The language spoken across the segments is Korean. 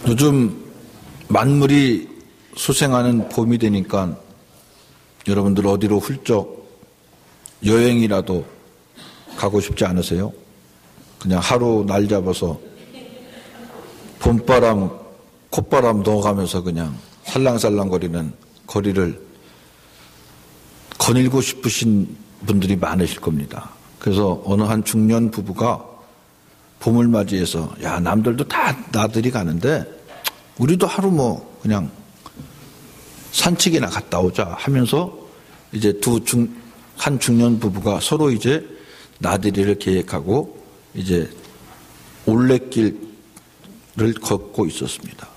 요즘 만물이 소생하는 봄이 되니까 여러분들 어디로 훌쩍 여행이라도 가고 싶지 않으세요? 그냥 하루 날 잡아서 봄바람, 콧바람 넣어가면서 그냥 살랑살랑거리는 거리를 거닐고 싶으신 분들이 많으실 겁니다. 그래서 어느 한 중년 부부가 봄을 맞이해서 야, 남들도 다 나들이 가는데 우리도 하루 뭐 그냥 산책이나 갔다 오자 하면서 이제 한 중년 부부가 서로 이제 나들이를 계획하고 이제 올레길을 걷고 있었습니다.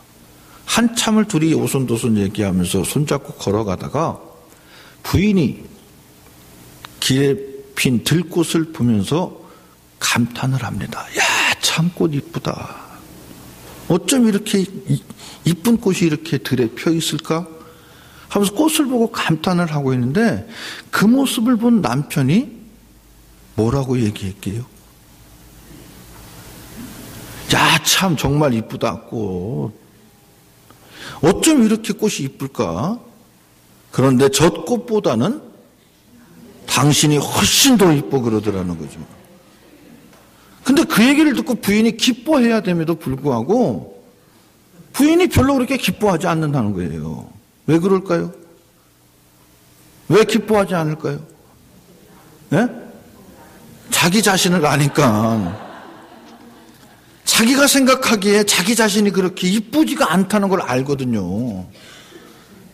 한참을 둘이 오손도손 얘기하면서 손잡고 걸어가다가 부인이 길에 핀 들꽃을 보면서 감탄을 합니다. 야, 참 꽃 이쁘다. 어쩜 이렇게 이쁜 꽃이 이렇게 들에 펴 있을까? 하면서 꽃을 보고 감탄을 하고 있는데 그 모습을 본 남편이 뭐라고 얘기했게요? 야, 참 정말 이쁘다 꽃. 어쩜 이렇게 꽃이 이쁠까? 그런데 저 꽃보다는 당신이 훨씬 더 이뻐 그러더라는 거죠. 근데 그 얘기를 듣고 부인이 기뻐해야 됨에도 불구하고 부인이 별로 그렇게 기뻐하지 않는다는 거예요. 왜 그럴까요? 왜 기뻐하지 않을까요? 네? 자기 자신을 아니까. 자기가 생각하기에 자기 자신이 그렇게 이쁘지가 않다는 걸 알거든요.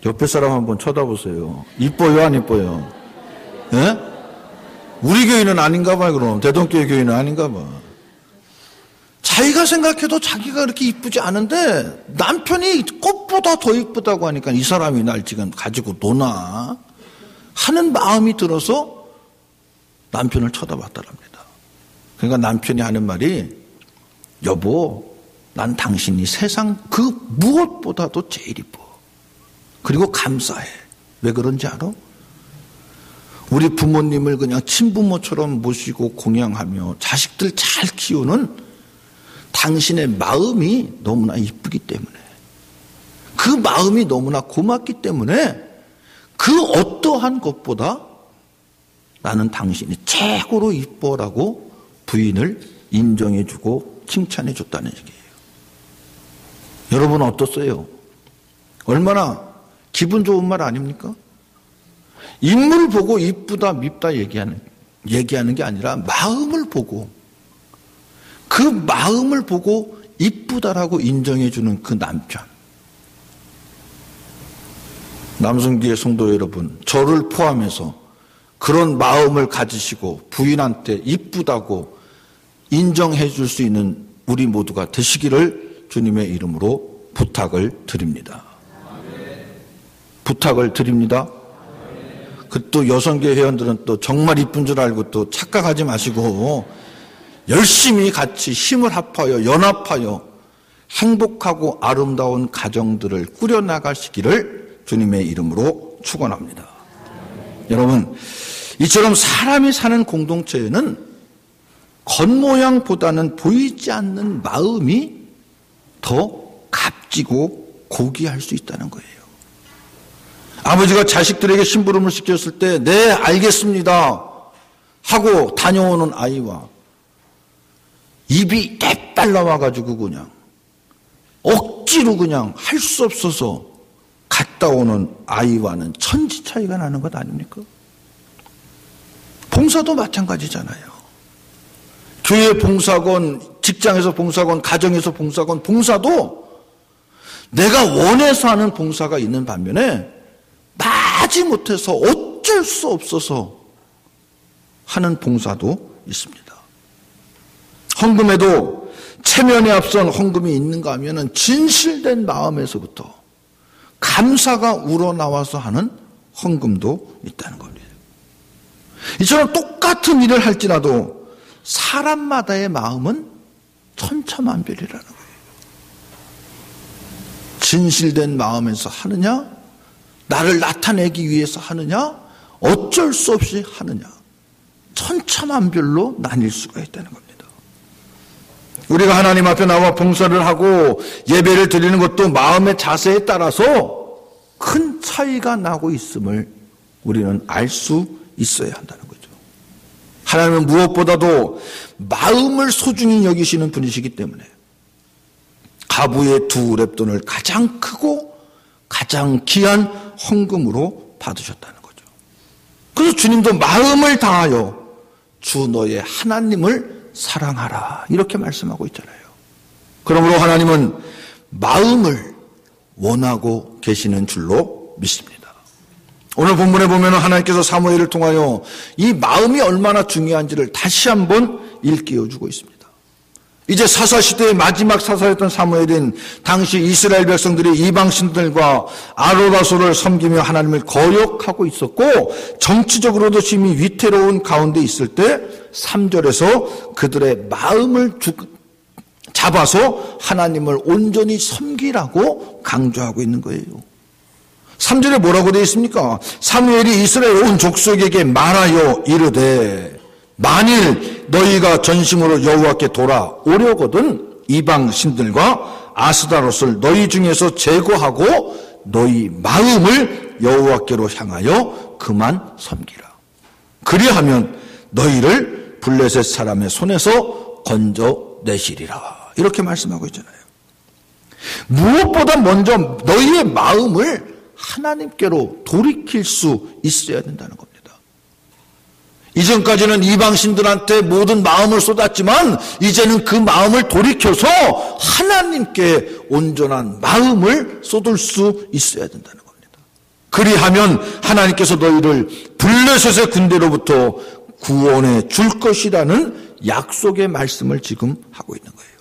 옆에 사람 한번 쳐다보세요. 이뻐요, 안 이뻐요? 예? 우리 교회는 아닌가 봐요, 그럼. 대동교회 교회는 아닌가 봐. 자기가 생각해도 자기가 그렇게 이쁘지 않은데 남편이 꽃보다 더 이쁘다고 하니까 이 사람이 날 지금 가지고 노나 하는 마음이 들어서 남편을 쳐다봤다랍니다. 그러니까 남편이 하는 말이 여보, 난 당신이 세상 그 무엇보다도 제일 이뻐. 그리고 감사해. 왜 그런지 알아? 우리 부모님을 그냥 친부모처럼 모시고 공양하며 자식들 잘 키우는 당신의 마음이 너무나 이쁘기 때문에, 그 마음이 너무나 고맙기 때문에 그 어떠한 것보다 나는 당신이 최고로 이뻐라고 부인을 인정해주고 칭찬해줬다는 얘기예요. 여러분 어떻어요? 얼마나 기분 좋은 말 아닙니까? 인물을 보고 이쁘다 밉다 얘기하는 게 아니라 마음을 보고, 그 마음을 보고 이쁘다라고 인정해주는 그 남편. 남성교회 성도 여러분, 저를 포함해서 그런 마음을 가지시고 부인한테 이쁘다고 인정해 줄 수 있는 우리 모두가 되시기를 주님의 이름으로 부탁을 드립니다. 부탁을 드립니다. 그 또 여성교회 회원들은 또 정말 이쁜 줄 알고 또 착각하지 마시고 열심히 같이 힘을 합하여 연합하여 행복하고 아름다운 가정들을 꾸려나가시기를 주님의 이름으로 축원합니다. 여러분, 이처럼 사람이 사는 공동체에는 겉모양보다는 보이지 않는 마음이 더 값지고 고귀할 수 있다는 거예요. 아버지가 자식들에게 심부름을 시켰을 때 네, 알겠습니다 하고 다녀오는 아이와 입이 떼빨 나와가지고 그냥 억지로 그냥 할 수 없어서 갔다 오는 아이와는 천지 차이가 나는 것 아닙니까? 봉사도 마찬가지잖아요. 교회 봉사건, 직장에서 봉사건, 가정에서 봉사건, 봉사도 내가 원해서 하는 봉사가 있는 반면에 마지 못해서 어쩔 수 없어서 하는 봉사도 있습니다. 헌금에도 체면에 앞선 헌금이 있는가 하면은 진실된 마음에서부터 감사가 우러나와서 하는 헌금도 있다는 겁니다. 이처럼 똑같은 일을 할지라도 사람마다의 마음은 천차만별이라는 거예요. 진실된 마음에서 하느냐, 나를 나타내기 위해서 하느냐, 어쩔 수 없이 하느냐, 천차만별로 나뉠 수가 있다는 겁니다. 우리가 하나님 앞에 나와 봉사를 하고 예배를 드리는 것도 마음의 자세에 따라서 큰 차이가 나고 있음을 우리는 알 수 있어야 한다는 거죠. 하나님은 무엇보다도 마음을 소중히 여기시는 분이시기 때문에 가부의 두 렙돈을 가장 크고 가장 귀한 헌금으로 받으셨다는 거죠. 그래서 주님도 마음을 다하여 주 너의 하나님을 사랑하라 이렇게 말씀하고 있잖아요. 그러므로 하나님은 마음을 원하고 계시는 줄로 믿습니다. 오늘 본문에 보면 하나님께서 사무엘을 통하여 이 마음이 얼마나 중요한지를 다시 한번 일깨워주고 있습니다. 이제 사사시대의 마지막 사사였던 사무엘은 당시 이스라엘 백성들이 이방신들과 아로라소를 섬기며 하나님을 거역하고 있었고 정치적으로도 심히 위태로운 가운데 있을 때 3절에서 그들의 마음을 잡아서 하나님을 온전히 섬기라고 강조하고 있는 거예요. 3절에 뭐라고 되어 있습니까? 사무엘이 이스라엘 온 족속에게 말하여 이르되 만일 너희가 전심으로 여호와께 돌아오려거든 이방 신들과 아스다롯을 너희 중에서 제거하고 너희 마음을 여호와께로 향하여 그만 섬기라. 그리하면 너희를 블레셋 사람의 손에서 건져내시리라. 이렇게 말씀하고 있잖아요. 무엇보다 먼저 너희의 마음을 하나님께로 돌이킬 수 있어야 된다는 겁니다. 이전까지는 이방신들한테 모든 마음을 쏟았지만 이제는 그 마음을 돌이켜서 하나님께 온전한 마음을 쏟을 수 있어야 된다는 겁니다. 그리하면 하나님께서 너희를 블레셋의 군대로부터 구원해 줄 것이라는 약속의 말씀을 지금 하고 있는 거예요.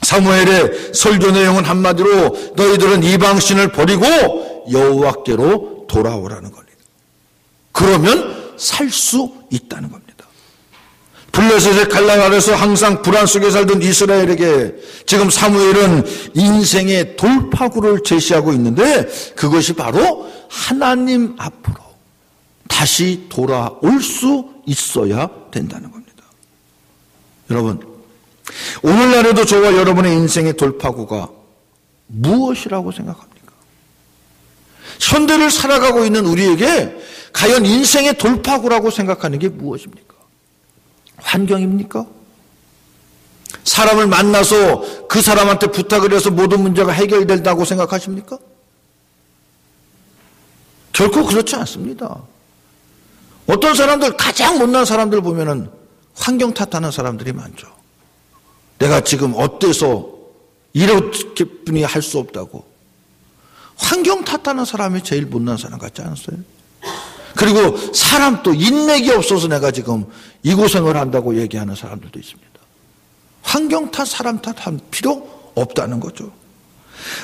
사무엘의 설교 내용은 한마디로 너희들은 이방신을 버리고 여호와께로 돌아오라는 겁니다. 그러면 살 수 있다는 겁니다. 블레셋의 칼날 아래서 항상 불안 속에 살던 이스라엘에게 지금 사무엘은 인생의 돌파구를 제시하고 있는데 그것이 바로 하나님 앞으로 다시 돌아올 수 있어야 된다는 겁니다. 여러분, 오늘날에도 저와 여러분의 인생의 돌파구가 무엇이라고 생각합니까? 현대를 살아가고 있는 우리에게 과연 인생의 돌파구라고 생각하는 게 무엇입니까? 환경입니까? 사람을 만나서 그 사람한테 부탁을 해서 모든 문제가 해결된다고 생각하십니까? 결코 그렇지 않습니다. 어떤 사람들, 가장 못난 사람들 보면은 환경 탓하는 사람들이 많죠. 내가 지금 어때서 이렇게뿐이 할 수 없다고. 환경 탓하는 사람이 제일 못난 사람 같지 않았어요? 그리고 사람 또 인맥이 없어서 내가 지금 이 고생을 한다고 얘기하는 사람들도 있습니다. 환경 탓, 사람 탓할 필요 없다는 거죠.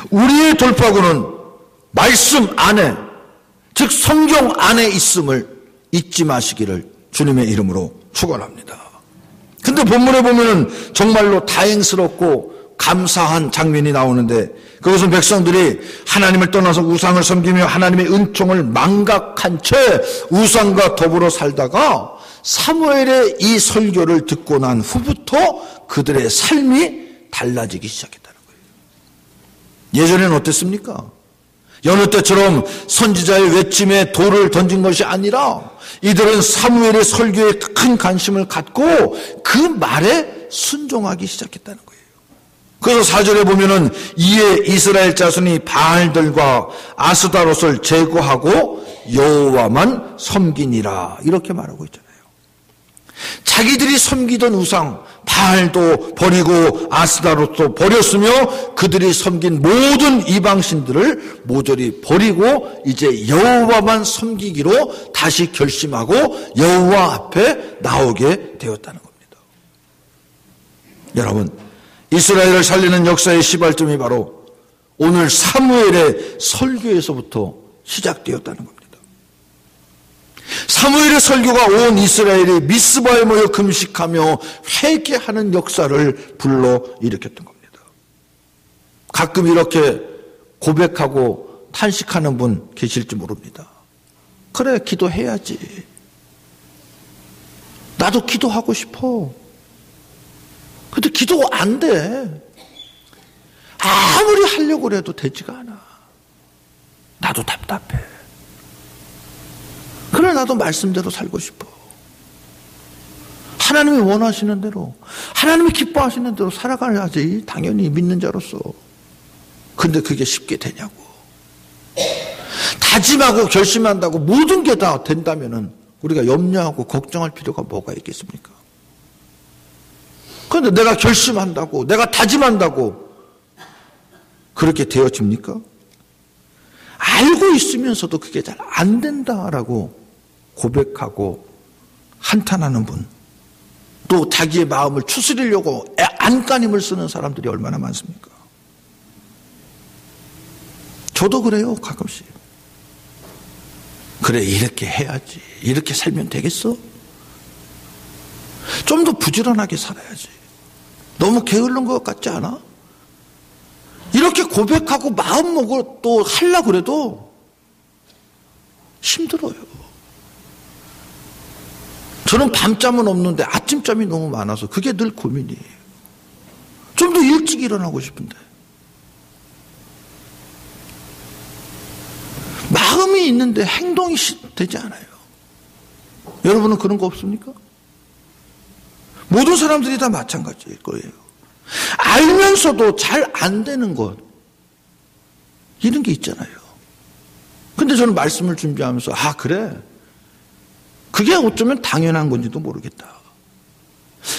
우리의 돌파구는 말씀 안에, 즉 성경 안에 있음을 잊지 마시기를 주님의 이름으로 축원합니다. 근데 본문에 보면은 정말로 다행스럽고 감사한 장면이 나오는데 그것은 백성들이 하나님을 떠나서 우상을 섬기며 하나님의 은총을 망각한 채 우상과 더불어 살다가 사무엘의 이 설교를 듣고 난 후부터 그들의 삶이 달라지기 시작했다는 거예요. 예전에는 어땠습니까? 여느 때처럼 선지자의 외침에 돌을 던진 것이 아니라 이들은 사무엘의 설교에 큰 관심을 갖고 그 말에 순종하기 시작했다는 거예요. 그래서 4절에 보면은 이에 이스라엘 자손이 바알들과 아스다롯을 제거하고 여호와만 섬기니라 이렇게 말하고 있잖아요. 자기들이 섬기던 우상 바알도 버리고 아스다롯도 버렸으며 그들이 섬긴 모든 이방신들을 모조리 버리고 이제 여호와만 섬기기로 다시 결심하고 여호와 앞에 나오게 되었다는 겁니다. 여러분, 이스라엘을 살리는 역사의 시발점이 바로 오늘 사무엘의 설교에서부터 시작되었다는 겁니다. 사무엘의 설교가 온 이스라엘이 미스바에 모여 금식하며 회개하는 역사를 불러일으켰던 겁니다. 가끔 이렇게 고백하고 탄식하는 분 계실지 모릅니다. 그래, 기도해야지. 나도 기도하고 싶어. 근데 기도 안 돼. 아무리 하려고 해도 되지가 않아. 나도 답답해. 그래, 나도 말씀대로 살고 싶어. 하나님이 원하시는 대로, 하나님이 기뻐하시는 대로 살아가야지. 당연히 믿는 자로서. 근데 그게 쉽게 되냐고. 다짐하고 결심한다고 모든 게 다 된다면은 우리가 염려하고 걱정할 필요가 뭐가 있겠습니까? 그런데 내가 결심한다고, 내가 다짐한다고 그렇게 되어집니까? 알고 있으면서도 그게 잘 안 된다라고 고백하고 한탄하는 분, 또 자기의 마음을 추스리려고 안간힘을 쓰는 사람들이 얼마나 많습니까? 저도 그래요, 가끔씩. 그래, 이렇게 해야지. 이렇게 살면 되겠어? 좀 더 부지런하게 살아야지. 너무 게으른 것 같지 않아? 이렇게 고백하고 마음먹고 또 하려고 그래도 힘들어요. 저는 밤잠은 없는데 아침잠이 너무 많아서 그게 늘 고민이에요. 좀 더 일찍 일어나고 싶은데. 마음이 있는데 행동이 되지 않아요. 여러분은 그런 거 없습니까? 모든 사람들이 다 마찬가지일 거예요. 알면서도 잘 안 되는 것, 이런 게 있잖아요. 근데 저는 말씀을 준비하면서 그래, 그게 어쩌면 당연한 건지도 모르겠다.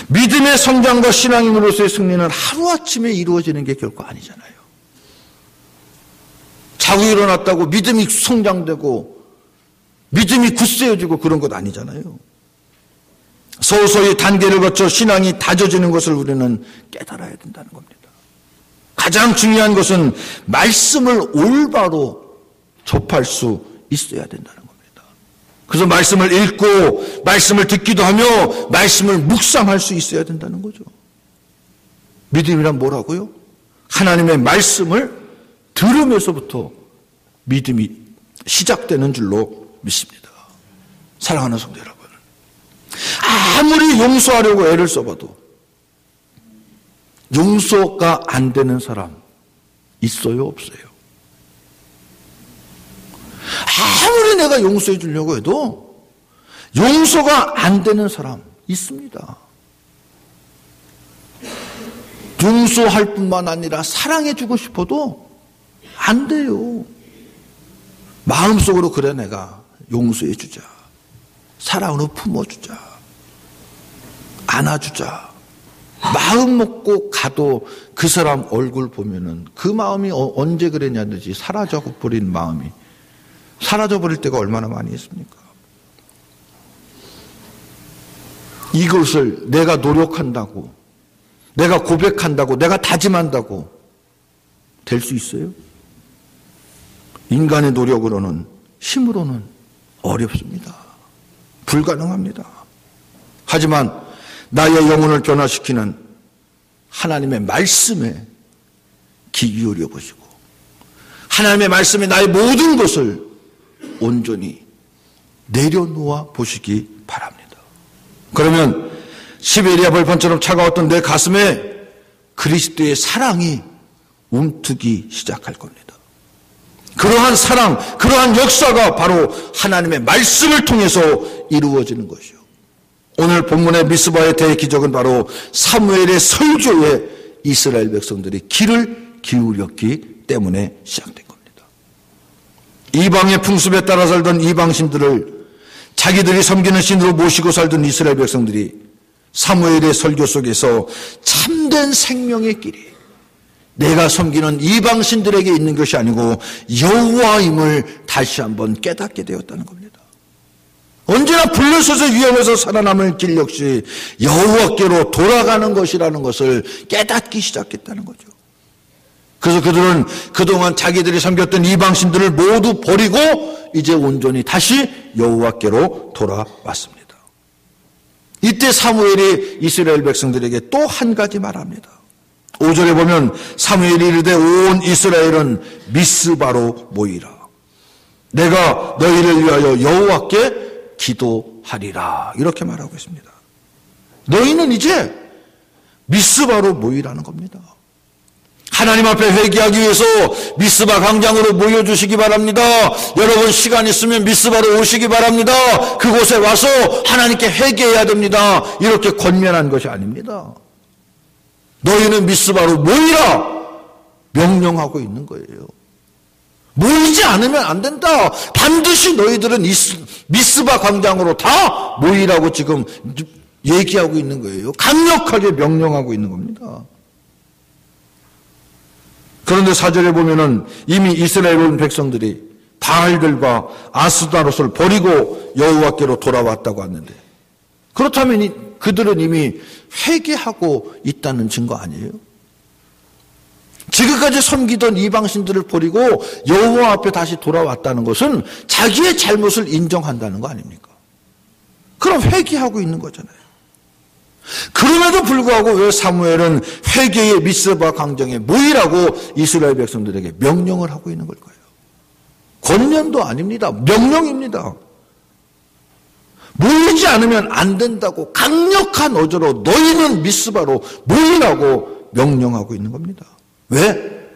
믿음의 성장과 신앙인으로서의 승리는 하루아침에 이루어지는 게 결코 아니잖아요. 자고 일어났다고 믿음이 성장되고 믿음이 굳세어지고 그런 것 아니잖아요. 서서히 단계를 거쳐 신앙이 다져지는 것을 우리는 깨달아야 된다는 겁니다. 가장 중요한 것은 말씀을 올바로 접할 수 있어야 된다는 겁니다. 그래서 말씀을 읽고 말씀을 듣기도 하며 말씀을 묵상할 수 있어야 된다는 거죠. 믿음이란 뭐라고요? 하나님의 말씀을 들으면서부터 믿음이 시작되는 줄로 믿습니다. 사랑하는 성도 여러분, 아무리 용서하려고 애를 써봐도 용서가 안 되는 사람 있어요, 없어요? 아무리 내가 용서해 주려고 해도 용서가 안 되는 사람 있습니다. 용서할 뿐만 아니라 사랑해 주고 싶어도 안 돼요. 마음속으로 그래, 내가 용서해 주자, 사랑으로 품어주자, 안아주자, 마음 먹고 가도 그 사람 얼굴 보면은 그 마음이 언제 그랬냐든지 사라져버린 마음이 사라져버릴 때가 얼마나 많이 있습니까? 이것을 내가 노력한다고, 내가 고백한다고, 내가 다짐한다고 될 수 있어요? 인간의 노력으로는, 힘으로는 어렵습니다. 불가능합니다. 하지만 나의 영혼을 변화시키는 하나님의 말씀에 귀 기울여 보시고 하나님의 말씀에 나의 모든 것을 온전히 내려놓아 보시기 바랍니다. 그러면 시베리아 벌판처럼 차가웠던 내 가슴에 그리스도의 사랑이 움트기 시작할 겁니다. 그러한 사랑, 그러한 역사가 바로 하나님의 말씀을 통해서 이루어지는 것이요. 오늘 본문의 미스바의 대기적은 바로 사무엘의 설교에 이스라엘 백성들이 귀를 기울였기 때문에 시작된 겁니다. 이방의 풍습에 따라 살던 이방신들을 자기들이 섬기는 신으로 모시고 살던 이스라엘 백성들이 사무엘의 설교 속에서 참된 생명의 길이 내가 섬기는 이방신들에게 있는 것이 아니고 여호와임을 다시 한번 깨닫게 되었다는 겁니다. 언제나 불러서서 위험해서 살아남을 길 역시 여호와께로 돌아가는 것이라는 것을 깨닫기 시작했다는 거죠. 그래서 그들은 그동안 자기들이 섬겼던 이방신들을 모두 버리고 이제 온전히 다시 여호와께로 돌아왔습니다. 이때 사무엘이 이스라엘 백성들에게 또 한 가지 말합니다. 5절에 보면 사무엘이 이르되 온 이스라엘은 미스바로 모이라. 내가 너희를 위하여 여호와께 기도하리라. 이렇게 말하고 있습니다. 너희는 이제 미스바로 모이라는 겁니다. 하나님 앞에 회개하기 위해서 미스바 광장으로 모여주시기 바랍니다. 여러분 시간 있으면 미스바로 오시기 바랍니다. 그곳에 와서 하나님께 회개해야 됩니다. 이렇게 권면한 것이 아닙니다. 너희는 미스바로 모이라 명령하고 있는 거예요. 모이지 않으면 안 된다. 반드시 너희들은 미스바 광장으로 다 모이라고 지금 얘기하고 있는 거예요. 강력하게 명령하고 있는 겁니다. 그런데 4절에 보면은 이미 이스라엘 온 백성들이 바알들과 아스타롯을 버리고 여호와께로 돌아왔다고 하는데, 그렇다면 그들은 이미 회개하고 있다는 증거 아니에요? 지금까지 섬기던 이방신들을 버리고 여호와 앞에 다시 돌아왔다는 것은 자기의 잘못을 인정한다는 거 아닙니까? 그럼 회개하고 있는 거잖아요. 그럼에도 불구하고 왜 사무엘은 회개의 미스바 광장에 모이라고 이스라엘 백성들에게 명령을 하고 있는 걸까요? 권면도 아닙니다. 명령입니다. 모이지 않으면 안 된다고 강력한 어조로 너희는 미스바로 모이라고 명령하고 있는 겁니다. 왜?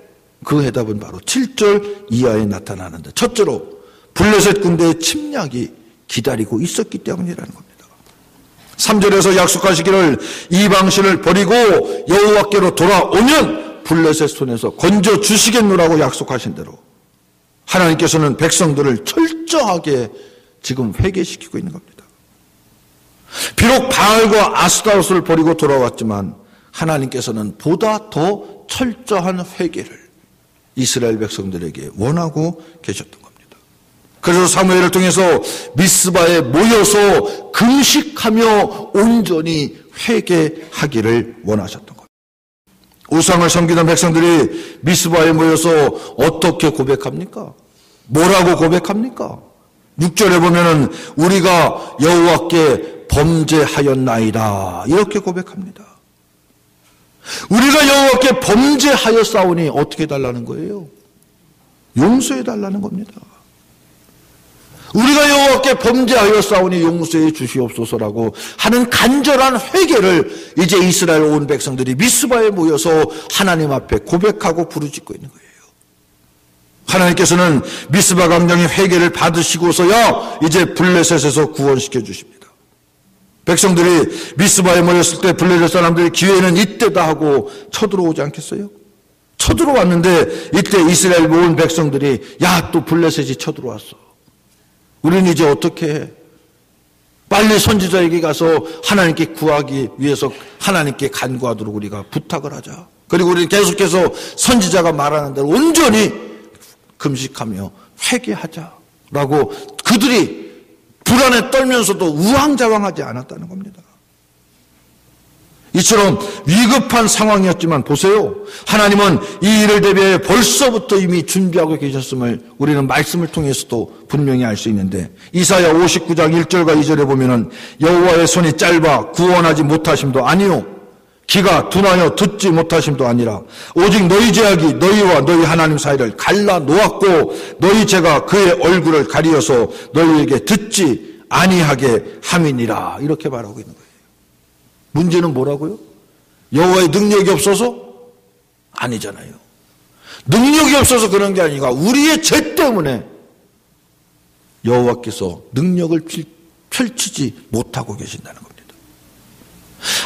그 해답은 바로 7절 이하에 나타나는데, 첫째로 블레셋 군대의 침략이 기다리고 있었기 때문이라는 겁니다. 3절에서 약속하시기를 이방신을 버리고 여호와께로 돌아오면 블레셋 손에서 건져 주시겠노라고 약속하신 대로 하나님께서는 백성들을 철저하게 지금 회개시키고 있는 겁니다. 비록 바알과 아스타롯을 버리고 돌아왔지만 하나님께서는 보다 더 철저한 회개를 이스라엘 백성들에게 원하고 계셨던 겁니다. 그래서 사무엘을 통해서 미스바에 모여서 금식하며 온전히 회개하기를 원하셨던 겁니다. 우상을 섬기던 백성들이 미스바에 모여서 어떻게 고백합니까? 뭐라고 고백합니까? 6절에 보면은 우리가 여호와께 범죄하였나이다, 이렇게 고백합니다. 우리가 여호와께 범죄하였사오니 어떻게 해달라는 거예요? 용서해달라는 겁니다. 우리가 여호와께 범죄하였사오니 용서해 주시옵소서라고 하는 간절한 회개를 이제 이스라엘 온 백성들이 미스바에 모여서 하나님 앞에 고백하고 부르짖고 있는 거예요. 하나님께서는 미스바 광장의 회개를 받으시고서야 이제 블레셋에서 구원시켜 주십니다. 백성들이 미스바에 모였을 때 블레셋 사람들이 기회는 이때다 하고 쳐들어오지 않겠어요? 쳐들어왔는데 이때 이스라엘 모은 백성들이 야, 또 블레셋이 쳐들어왔어. 우리는 이제 어떻게 해? 빨리 선지자에게 가서 하나님께 구하기 위해서 하나님께 간구하도록 우리가 부탁을 하자. 그리고 우리는 계속해서 선지자가 말하는 대로 온전히 금식하며 회개하자라고 그들이 불안에 떨면서도 우왕좌왕하지 않았다는 겁니다. 이처럼 위급한 상황이었지만 보세요. 하나님은 이 일을 대비해 벌써부터 이미 준비하고 계셨음을 우리는 말씀을 통해서도 분명히 알 수 있는데, 이사야 59장 1절과 2절에 보면은 여호와의 손이 짧아 구원하지 못하심도 아니요 귀가 둔하여 듣지 못하심도 아니라 오직 너희 죄악이 너희와 너희 하나님 사이를 갈라 놓았고 너희 죄가 그의 얼굴을 가리어서 너희에게 듣지 아니하게 함이니라, 이렇게 말하고 있는 거예요. 문제는 뭐라고요? 여호와의 능력이 없어서? 아니잖아요. 능력이 없어서 그런 게 아니라 우리의 죄 때문에 여호와께서 능력을 펼치지 못하고 계신다는 겁니다.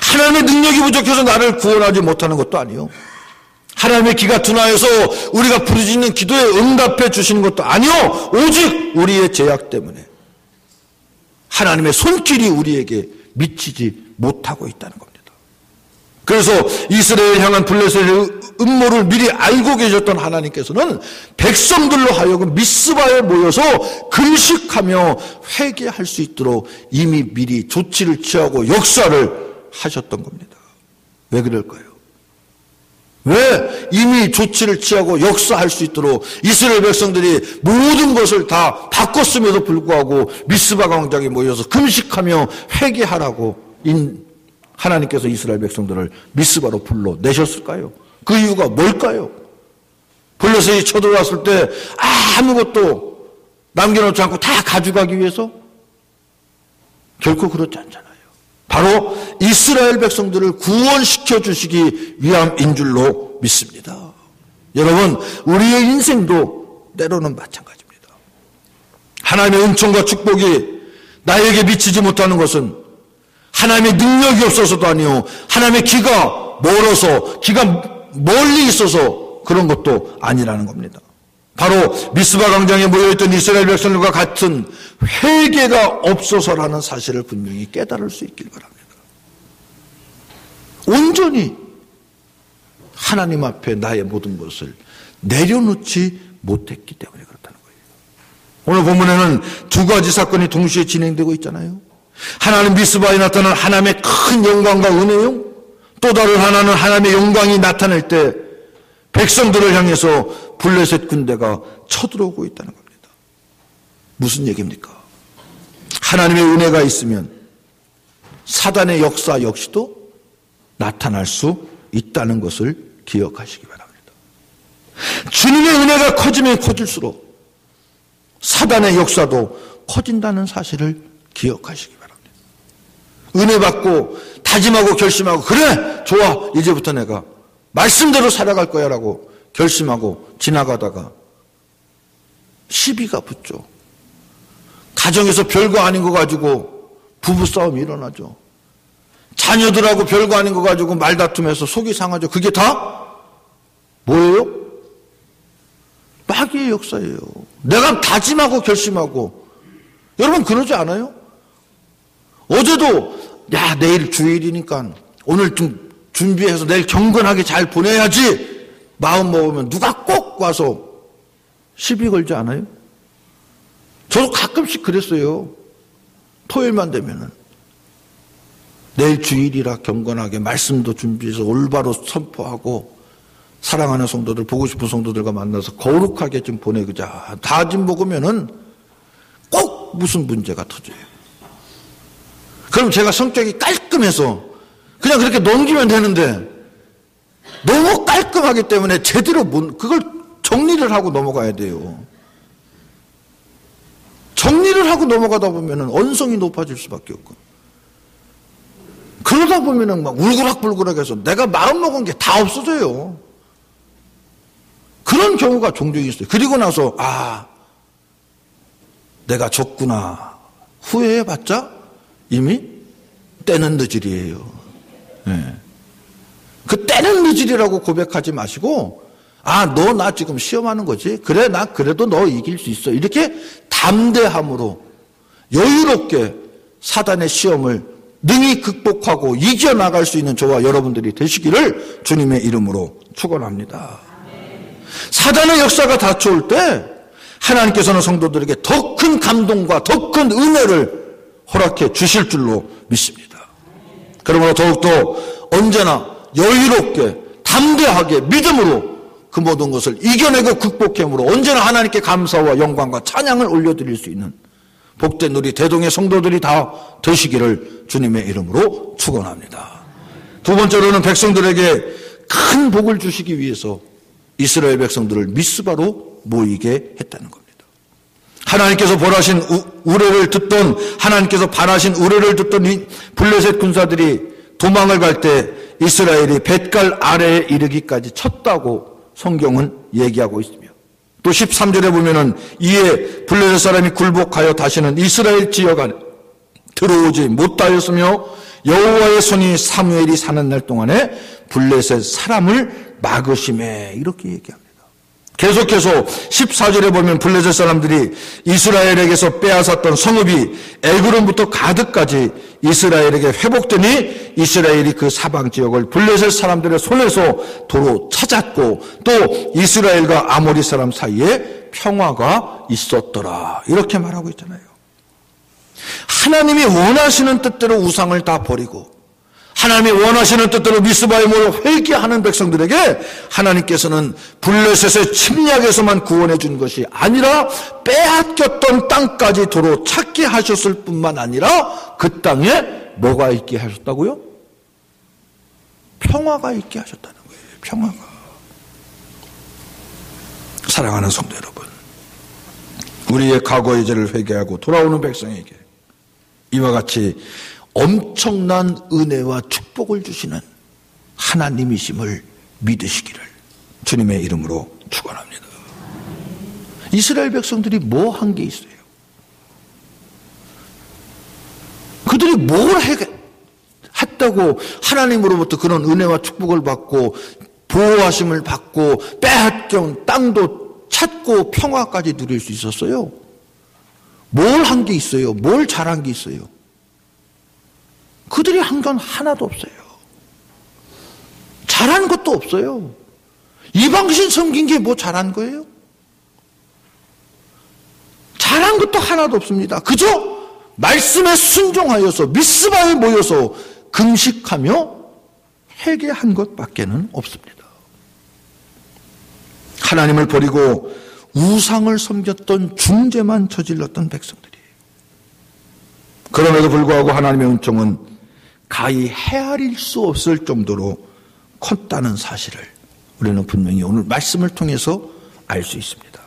하나님의 능력이 부족해서 나를 구원하지 못하는 것도 아니요, 하나님의 귀가 둔하여서 우리가 부르짖는 기도에 응답해 주시는 것도 아니요, 오직 우리의 죄악 때문에 하나님의 손길이 우리에게 미치지 못하고 있다는 겁니다. 그래서 이스라엘 향한 블레셋의 음모를 미리 알고 계셨던 하나님께서는 백성들로 하여금 미스바에 모여서 금식하며 회개할 수 있도록 이미 미리 조치를 취하고 역사를 하셨던 겁니다. 왜 그럴까요? 왜 이미 조치를 취하고 역사할 수 있도록 이스라엘 백성들이 모든 것을 다 바꿨음에도 불구하고 미스바 광장에 모여서 금식하며 회개하라고 하나님께서 이스라엘 백성들을 미스바로 불러내셨을까요? 그 이유가 뭘까요? 블레셋이 쳐들어왔을 때 아무것도 남겨놓지 않고 다 가져가기 위해서? 결코 그렇지 않잖아요. 바로 이스라엘 백성들을 구원시켜 주시기 위함인 줄로 믿습니다. 여러분, 우리의 인생도 때로는 마찬가지입니다. 하나님의 은총과 축복이 나에게 미치지 못하는 것은 하나님의 능력이 없어서도 아니요, 하나님의 기가 멀어서, 기가 멀리 있어서 그런 것도 아니라는 겁니다. 바로 미스바 광장에 모여있던 이스라엘 백성들과 같은 회개가 없어서라는 사실을 분명히 깨달을 수 있길 바랍니다. 온전히 하나님 앞에 나의 모든 것을 내려놓지 못했기 때문에 그렇다는 거예요. 오늘 본문에는 두 가지 사건이 동시에 진행되고 있잖아요. 하나는 미스바에 나타난 하나님의 큰 영광과 은혜요, 또 다른 하나는 하나님의 영광이 나타날 때 백성들을 향해서 블레셋 군대가 쳐들어오고 있다는 겁니다. 무슨 얘기입니까? 하나님의 은혜가 있으면 사단의 역사 역시도 나타날 수 있다는 것을 기억하시기 바랍니다. 주님의 은혜가 커지면 커질수록 사단의 역사도 커진다는 사실을 기억하시기 바랍니다. 은혜 받고 다짐하고 결심하고, 그래 좋아, 이제부터 내가 말씀대로 살아갈 거야 라고 결심하고 지나가다가 시비가 붙죠. 가정에서 별거 아닌 거 가지고 부부싸움이 일어나죠. 자녀들하고 별거 아닌 거 가지고 말다툼해서 속이 상하죠. 그게 다 뭐예요? 마귀의 역사예요. 내가 다짐하고 결심하고, 여러분 그러지 않아요? 어제도 야, 내일 주일이니까 오늘 좀 준비해서 내일 경건하게 잘 보내야지 마음 먹으면 누가 꼭 와서 시비 걸지 않아요? 저도 가끔씩 그랬어요. 토요일만 되면은 내일 주일이라 경건하게 말씀도 준비해서 올바로 선포하고 사랑하는 성도들, 보고 싶은 성도들과 만나서 거룩하게 좀 보내자 다짐 먹으면은 꼭 무슨 문제가 터져요. 그럼 제가 성격이 깔끔해서 그냥 그렇게 넘기면 되는데 너무 깔끔하기 때문에 제대로 그걸 정리를 하고 넘어가야 돼요. 정리를 하고 넘어가다 보면은 언성이 높아질 수밖에 없고, 그러다 보면은 막 울그락불그락해서 내가 마음먹은 게 다 없어져요. 그런 경우가 종종 있어요. 그리고 나서 내가 졌구나 후회해봤자 이미 때는 늦으리예요. 네. 그 때는 늦으리라고 고백하지 마시고, 너 나 지금 시험하는 거지? 그래, 나 그래도 너 이길 수 있어. 이렇게 담대함으로 여유롭게 사단의 시험을 능히 극복하고 이겨나갈 수 있는 저와 여러분들이 되시기를 주님의 이름으로 축원합니다. 사단의 역사가 닥쳐올 때 하나님께서는 성도들에게 더 큰 감동과 더 큰 은혜를 허락해 주실 줄로 믿습니다. 그러므로 더욱더 언제나 여유롭게 담대하게 믿음으로 그 모든 것을 이겨내고 극복함으로 언제나 하나님께 감사와 영광과 찬양을 올려드릴 수 있는 복된 우리 대동의 성도들이 다 되시기를 주님의 이름으로 축원합니다. 두 번째로는 백성들에게 큰 복을 주시기 위해서 이스라엘 백성들을 미스바로 모이게 했다는 겁니다. 하나님께서 벌하신 우레를 듣던, 하나님께서 바라신 우레를 듣던 이 블레셋 군사들이 도망을 갈 때 이스라엘이 뱃갈 아래에 이르기까지 쳤다고 성경은 얘기하고 있으며, 또 13절에 보면은 이에 블레셋 사람이 굴복하여 다시는 이스라엘 지역 안에 들어오지 못하였으며 여호와의 손이 사무엘이 사는 날 동안에 블레셋 사람을 막으심에, 이렇게 얘기합니다. 계속해서 14절에 보면 블레셋 사람들이 이스라엘에게서 빼앗았던 성읍이 에그론부터 가드까지 이스라엘에게 회복되니 이스라엘이 그 사방 지역을 블레셋 사람들의 손에서 도로 찾았고 또 이스라엘과 아모리 사람 사이에 평화가 있었더라, 이렇게 말하고 있잖아요. 하나님이 원하시는 뜻대로 우상을 다 버리고 하나님이 원하시는 뜻대로 미스바에 모여 회개하는 백성들에게 하나님께서는 블레셋의 침략에서만 구원해 준 것이 아니라 빼앗겼던 땅까지 도로 찾게 하셨을 뿐만 아니라 그 땅에 뭐가 있게 하셨다고요? 평화가 있게 하셨다는 거예요. 평화가. 사랑하는 성도 여러분, 우리의 과거의 죄를 회개하고 돌아오는 백성에게 이와 같이 엄청난 은혜와 축복을 주시는 하나님이심을 믿으시기를 주님의 이름으로 축원합니다. 이스라엘 백성들이 뭐 한 게 있어요? 그들이 뭘 했다고 하나님으로부터 그런 은혜와 축복을 받고 보호하심을 받고 빼앗겨온 땅도 찾고 평화까지 누릴 수 있었어요? 뭘 한 게 있어요? 뭘 잘한 게 있어요? 그들이 한 건 하나도 없어요. 잘한 것도 없어요. 이방신 섬긴 게 뭐 잘한 거예요? 잘한 것도 하나도 없습니다. 그저 말씀에 순종하여서 미스바에 모여서 금식하며 회개한 것밖에는 없습니다. 하나님을 버리고 우상을 섬겼던 중죄만 저질렀던 백성들이, 그럼에도 불구하고 하나님의 은총은 가히 헤아릴 수 없을 정도로 컸다는 사실을 우리는 분명히 오늘 말씀을 통해서 알 수 있습니다.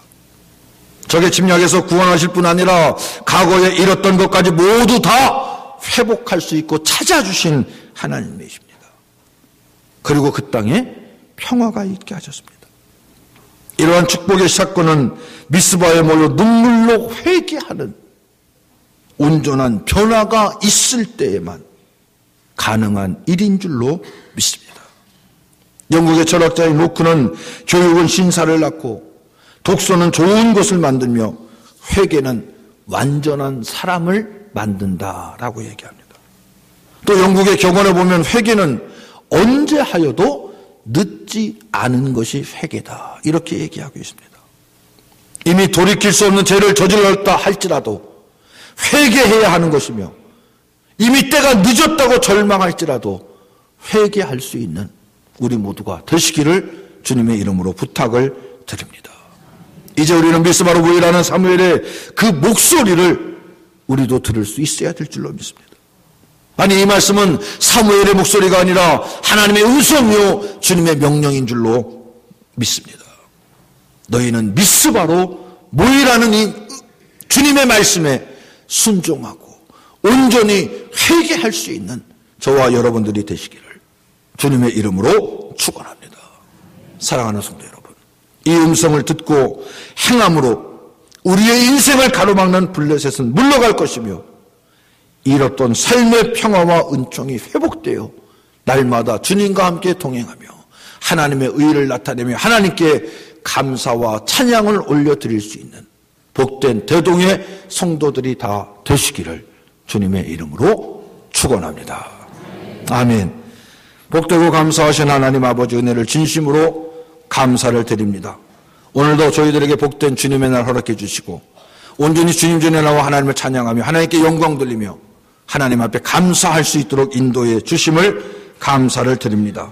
적의 침략에서 구원하실 뿐 아니라 과거에 잃었던 것까지 모두 다 회복할 수 있고 찾아주신 하나님이십니다. 그리고 그 땅에 평화가 있게 하셨습니다. 이러한 축복의 사건은 미스바에 모여 눈물로 회개하는 온전한 변화가 있을 때에만 가능한 일인 줄로 믿습니다. 영국의 철학자인 로크는 교육은 신사를 낳고 독서는 좋은 것을 만들며 회개는 완전한 사람을 만든다라고 얘기합니다. 또 영국의 격언에 보면 회개는 언제 하여도 늦지 않은 것이 회개다, 이렇게 얘기하고 있습니다. 이미 돌이킬 수 없는 죄를 저질렀다 할지라도 회개해야 하는 것이며, 이미 때가 늦었다고 절망할지라도 회개할 수 있는 우리 모두가 되시기를 주님의 이름으로 부탁을 드립니다. 이제 우리는 미스바로 모이라는 사무엘의 그 목소리를 우리도 들을 수 있어야 될 줄로 믿습니다. 아니, 이 말씀은 사무엘의 목소리가 아니라 하나님의 음성이요 주님의 명령인 줄로 믿습니다. 너희는 미스바로 모이라는 이 주님의 말씀에 순종하고 온전히 회개할 수 있는 저와 여러분들이 되시기를 주님의 이름으로 축원합니다. 사랑하는 성도 여러분, 이 음성을 듣고 행함으로 우리의 인생을 가로막는 블레셋은 물러갈 것이며, 잃었던 삶의 평화와 은총이 회복되어 날마다 주님과 함께 동행하며 하나님의 의를 나타내며 하나님께 감사와 찬양을 올려드릴 수 있는 복된 대동의 성도들이 다 되시기를 주님의 이름으로 축원합니다. 아멘. 복되고 감사하신 하나님 아버지, 은혜를 진심으로 감사를 드립니다. 오늘도 저희들에게 복된 주님의 날 허락해 주시고 온전히 주님 전에 나와 하나님을 찬양하며 하나님께 영광 돌리며 하나님 앞에 감사할 수 있도록 인도해 주심을 감사를 드립니다.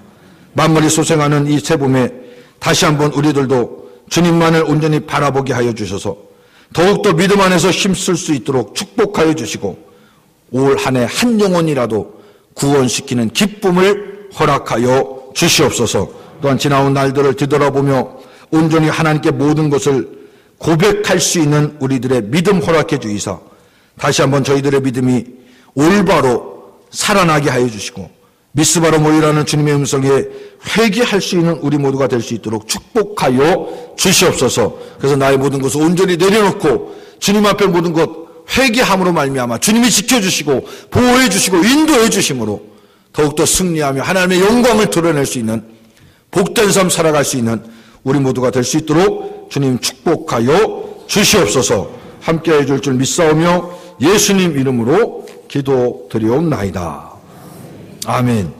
만물이 소생하는 이 새봄에 다시 한번 우리들도 주님만을 온전히 바라보게 하여 주셔서 더욱더 믿음 안에서 힘쓸 수 있도록 축복하여 주시고 올 한 해 한 영혼이라도 구원시키는 기쁨을 허락하여 주시옵소서. 또한 지나온 날들을 뒤돌아보며 온전히 하나님께 모든 것을 고백할 수 있는 우리들의 믿음 허락해 주이사 다시 한번 저희들의 믿음이 올바로 살아나게 하여 주시고 미스바로 모이라는 주님의 음성에 회개할 수 있는 우리 모두가 될 수 있도록 축복하여 주시옵소서. 그래서 나의 모든 것을 온전히 내려놓고 주님 앞에 모든 것 회개함으로 말미암아 주님이 지켜주시고 보호해 주시고 인도해 주심으로 더욱더 승리하며 하나님의 영광을 드러낼 수 있는 복된 삶 살아갈 수 있는 우리 모두가 될 수 있도록 주님 축복하여 주시옵소서. 함께해 줄 줄 믿사오며 예수님 이름으로 기도드리옵나이다. 아멘.